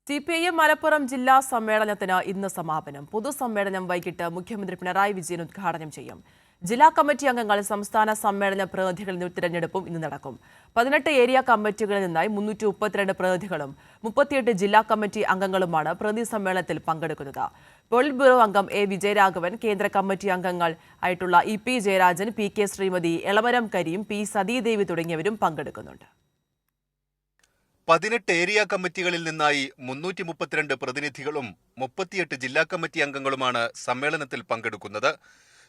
CPIM Malappuram ജില്ലാ സമ്മേളനത്തിന് ഇന്ന് സമാപനം. പൊതുസമ്മേളനം വൈകിട്ട് മുഖ്യമന്ത്രി പിണറായി വിജയൻ ഉദ്ഘാടനം ചെയ്യും. ജില്ലാ കമ്മിറ്റി അംഗങ്ങൾ സംസ്ഥാന സമ്മേളന പ്രതിനിധികളുടെ തിരഞ്ഞെടുപ്പും ഇന്ന് നടക്കും. 18 ഏരിയ കമ്മിറ്റികളിൽ നിന്നായി 332 പ്രതിനിധികളും 38 ജില്ലാ കമ്മിറ്റി അംഗങ്ങളുമാണ് പ്രതിനിധി സമ്മേളനത്തിൽ പങ്കെടുക്കുന്നത്. പോളിറ്റ് ബ്യൂറോ അംഗം എ വിജയരാഘവൻ, കേന്ദ്ര കമ്മിറ്റി അംഗങ്ങൾ ആയിട്ടുള്ള EP Jayarajan, PK Shrimati, Elamaram Kareem, P Sathidevi തുടങ്ങിയവരും പങ്കെടുക്കുന്നുണ്ട്. 18 ഏരിയ കമ്മിറ്റികളിൽ നിന്നായി 332 പ്രതിനിധികളും 38 ജില്ലാ കമ്മിറ്റി അംഗങ്ങളുമാണ് സമ്മേളനത്തിൽ പങ്കെടുക്കുന്നത്.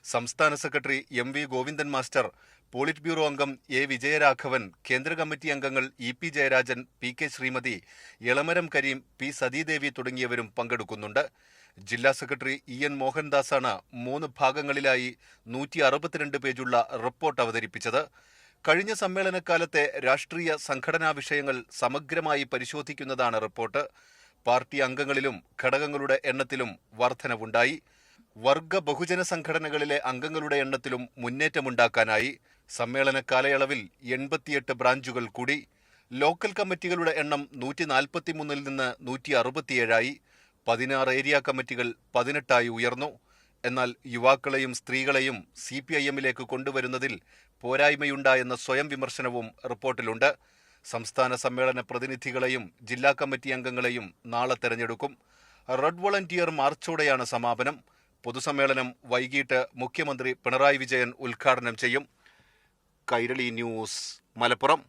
സംസ്ഥാന secretary MV Govindan master, polit bureau അംഗം A വിജയരാഘവൻ, കേന്ദ്ര കമ്മിറ്റി അംഗങ്ങൾ EP Jayarajan, PK Shrimati, Elamaram Kareem, P Sathidevi തുടങ്ങിയവരും പങ്കെടുക്കുന്നുണ്ട്. ജില്ലാ സെക്രട്ടറി EN മോഹൻദാസാണ് 3 ഭാഗങ്ങളിലായി 162 പേജുള്ള റിപ്പോർട്ട് അവതരിപ്പിച്ചത്. കഴിഞ്ഞ സമ്മേളനകാലത്തെ രാഷ്ട്രീയ സംഘടനാ വിഷയങ്ങൾ സമഗ്രമായി പരിശോധിക്കുന്നതാണ് റിപ്പോർട്ട്. പാർട്ടി അംഗങ്ങളിലും ഘടകങ്ങളുടെ എണ്ണത്തിലും വർധനവുണ്ടായി. വർഗ ബഹുജന സംഘടനകളിലെ അംഗങ്ങളുടെ എണ്ണത്തിലും മുന്നേറ്റമുണ്ടാക്കാനായി. സമ്മേളന കാലയളവിൽ 88 ബ്രാഞ്ചുകൾ കൂടി. ലോക്കൽ കമ്മിറ്റികളുടെ എണ്ണം 143 നിന്ന് 167ആയി. 16 ഏരിയ കമ്മിറ്റികൾ 18ആയി ഉയർന്നു. എന്നാൽ യുവാക്കളെയും സ്ത്രീകളെയും CPIMലേക്ക് കൊണ്ടുവരുന്നതിൽ പോരായ്മയുണ്ടായെന്ന സ്വയം വിമർശനവും റിപ്പോർട്ടിലുണ്ട്. സംസ്ഥാന സമ്മേളന പ്രതിനിധികളെയും ജില്ലാ കമ്മിറ്റി അംഗങ്ങളെയും നാളെ തെരഞ്ഞെടുക്കും. റെഡ് വോളണ്ടിയർ മാർച്ചോടെയാണ് സമാപനം. പൊതുസമ്മേളനം വൈകിട്ട് മുഖ്യമന്ത്രി പിണറായി വിജയൻ ഉദ്ഘാടനം ചെയ്യും. കൈരളി ന്യൂസ്, മലപ്പുറം.